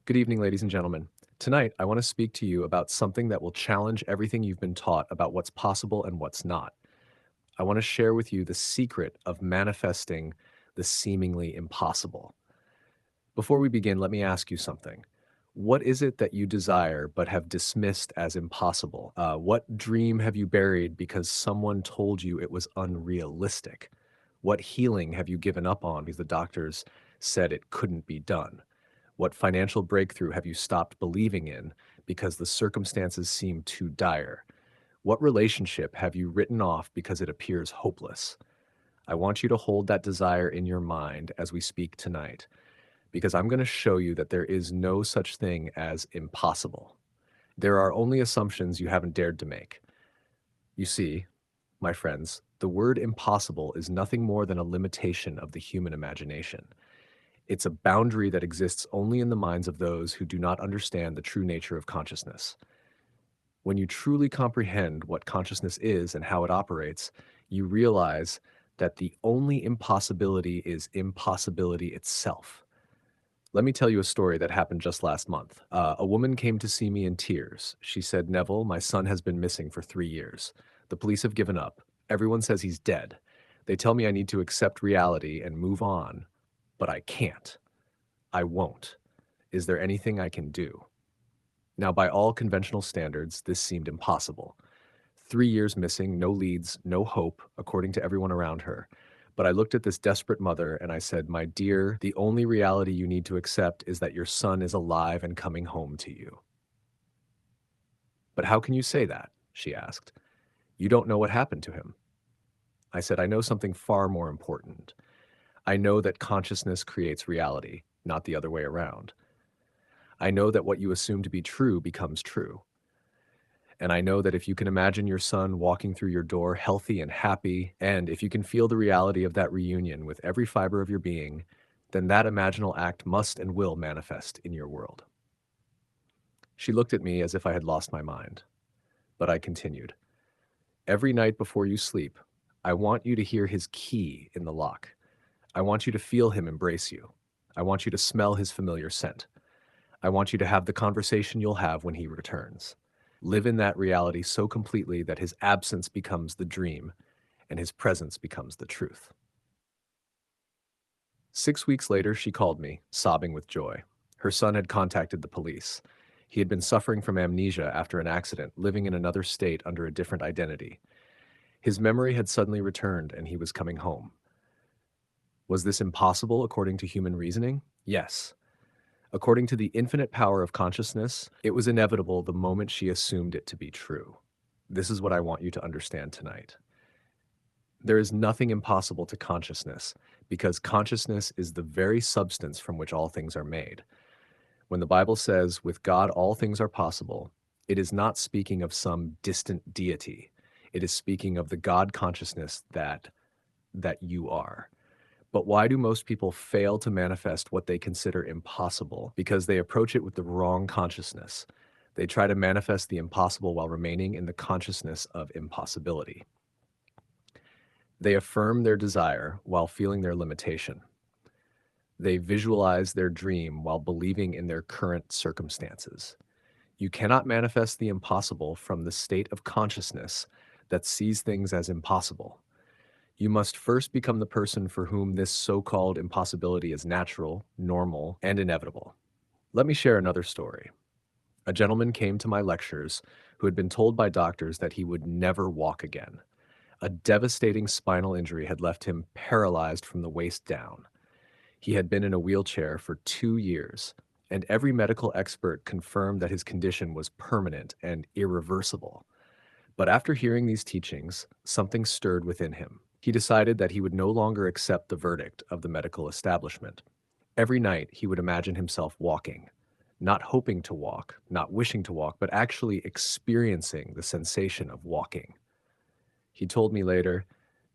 Good evening, ladies and gentlemen. Tonight, I want to speak to you about something that will challenge everything you've been taught about what's possible and what's not. I want to share with you the secret of manifesting the seemingly impossible. Before we begin, let me ask you something. What is it that you desire but have dismissed as impossible? What dream have you buried because someone told you it was unrealistic? What healing have you given up on because the doctors said it couldn't be done? What financial breakthrough have you stopped believing in because the circumstances seem too dire? What relationship have you written off because it appears hopeless? I want you to hold that desire in your mind as we speak tonight, because I'm going to show you that there is no such thing as impossible. There are only assumptions you haven't dared to make. You see, my friends, the word impossible is nothing more than a limitation of the human imagination. It's a boundary that exists only in the minds of those who do not understand the true nature of consciousness. When you truly comprehend what consciousness is and how it operates, you realize that the only impossibility is impossibility itself. Let me tell you a story that happened just last month. A woman came to see me in tears. She said, "Neville, my son has been missing for 3 years. The police have given up. Everyone says he's dead. They tell me I need to accept reality and move on, but I can't. I won't. Is there anything I can do?" Now, by all conventional standards, this seemed impossible. 3 years missing, no leads, no hope, according to everyone around her. But I looked at this desperate mother and I said, "My dear, the only reality you need to accept is that your son is alive and coming home to you." "But how can you say that?" she asked. "You don't know what happened to him." I said, "I know something far more important. I know that consciousness creates reality, not the other way around. I know that what you assume to be true becomes true. And I know that if you can imagine your son walking through your door healthy and happy, and if you can feel the reality of that reunion with every fiber of your being, then that imaginal act must and will manifest in your world." She looked at me as if I had lost my mind, but I continued. "Every night before you sleep, I want you to hear his key in the lock. I want you to feel him embrace you. I want you to smell his familiar scent. I want you to have the conversation you'll have when he returns. Live in that reality so completely that his absence becomes the dream and his presence becomes the truth." 6 weeks later, she called me, sobbing with joy. Her son had contacted the police. He had been suffering from amnesia after an accident, living in another state under a different identity. His memory had suddenly returned and he was coming home. Was this impossible according to human reasoning? Yes. According to the infinite power of consciousness, it was inevitable the moment she assumed it to be true. This is what I want you to understand tonight. There is nothing impossible to consciousness, because consciousness is the very substance from which all things are made. When the Bible says, "With God all things are possible," it is not speaking of some distant deity. It is speaking of the God consciousness that you are. But why do most people fail to manifest what they consider impossible? Because they approach it with the wrong consciousness. They try to manifest the impossible while remaining in the consciousness of impossibility. They affirm their desire while feeling their limitation. They visualize their dream while believing in their current circumstances. You cannot manifest the impossible from the state of consciousness that sees things as impossible. You must first become the person for whom this so-called impossibility is natural, normal, and inevitable. Let me share another story. A gentleman came to my lectures who had been told by doctors that he would never walk again. A devastating spinal injury had left him paralyzed from the waist down. He had been in a wheelchair for 2 years, and every medical expert confirmed that his condition was permanent and irreversible. But after hearing these teachings, something stirred within him. He decided that he would no longer accept the verdict of the medical establishment. Every night, he would imagine himself walking, not hoping to walk, not wishing to walk, but actually experiencing the sensation of walking. He told me later,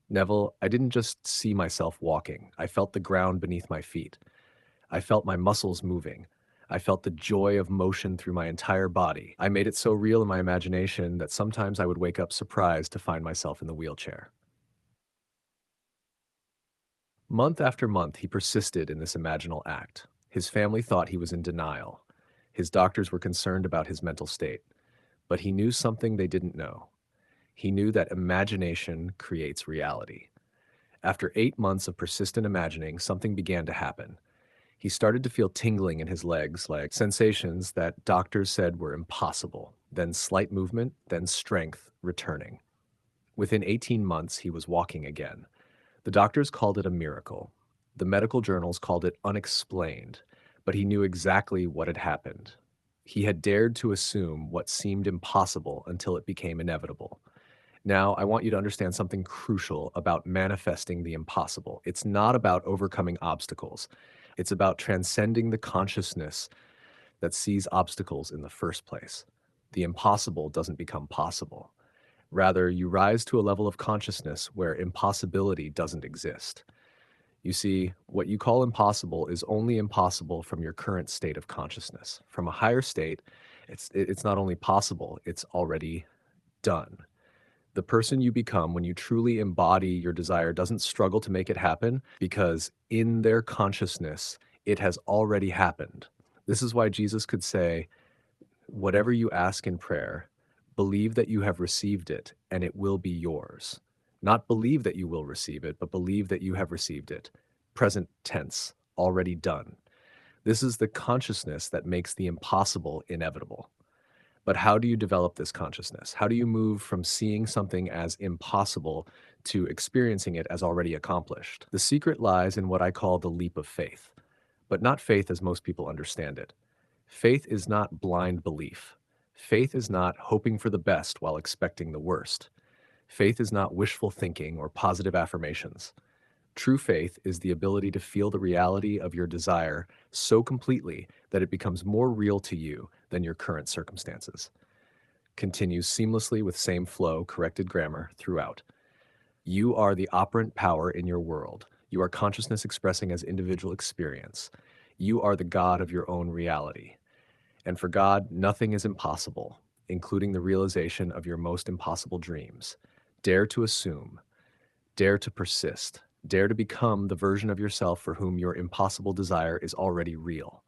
"Neville, I didn't just see myself walking. I felt the ground beneath my feet. I felt my muscles moving. I felt the joy of motion through my entire body. I made it so real in my imagination that sometimes I would wake up surprised to find myself in the wheelchair." Month after month, he persisted in this imaginal act. His family thought he was in denial. His doctors were concerned about his mental state, but he knew something they didn't know. He knew that imagination creates reality. After 8 months of persistent imagining, something began to happen. He started to feel tingling in his legs, like sensations that doctors said were impossible, then slight movement, then strength returning. Within 18 months, he was walking again. The doctors called it a miracle. The medical journals called it unexplained, but he knew exactly what had happened. He had dared to assume what seemed impossible until it became inevitable. Now, I want you to understand something crucial about manifesting the impossible. It's not about overcoming obstacles. It's about transcending the consciousness that sees obstacles in the first place. The impossible doesn't become possible. Rather, you rise to a level of consciousness where impossibility doesn't exist. You see, what you call impossible is only impossible from your current state of consciousness. From a higher state, it's not only possible, it's already done. The person you become when you truly embody your desire doesn't struggle to make it happen because in their consciousness, it has already happened. This is why Jesus could say, whatever you ask in prayer, believe that you have received it and it will be yours. Not believe that you will receive it, but believe that you have received it. Present tense, already done. This is the consciousness that makes the impossible inevitable. But how do you develop this consciousness? How do you move from seeing something as impossible to experiencing it as already accomplished? The secret lies in what I call the leap of faith, but not faith as most people understand it. Faith is not blind belief. Faith is not hoping for the best while expecting the worst. Faith is not wishful thinking or positive affirmations. True faith is the ability to feel the reality of your desire so completely that it becomes more real to you than your current circumstances. Continues seamlessly with same flow, corrected grammar throughout. You are the operant power in your world. You are consciousness expressing as individual experience. You are the God of your own reality. And for God, nothing is impossible, including the realization of your most impossible dreams. Dare to assume, dare to persist, dare to become the version of yourself for whom your impossible desire is already real.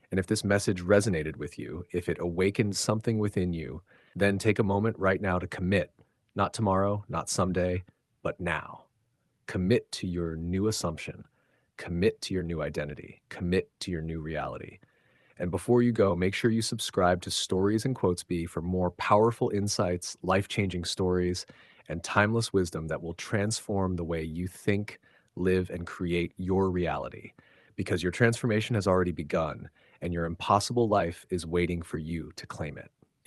And if this message resonated with you, if it awakened something within you, then take a moment right now to commit, not tomorrow, not someday, but now. Commit to your new assumption, commit to your new identity, commit to your new reality. And before you go, make sure you subscribe to Stories and Quotesby for more powerful insights, life-changing stories, and timeless wisdom that will transform the way you think, live, and create your reality. Because your transformation has already begun, and your impossible life is waiting for you to claim it.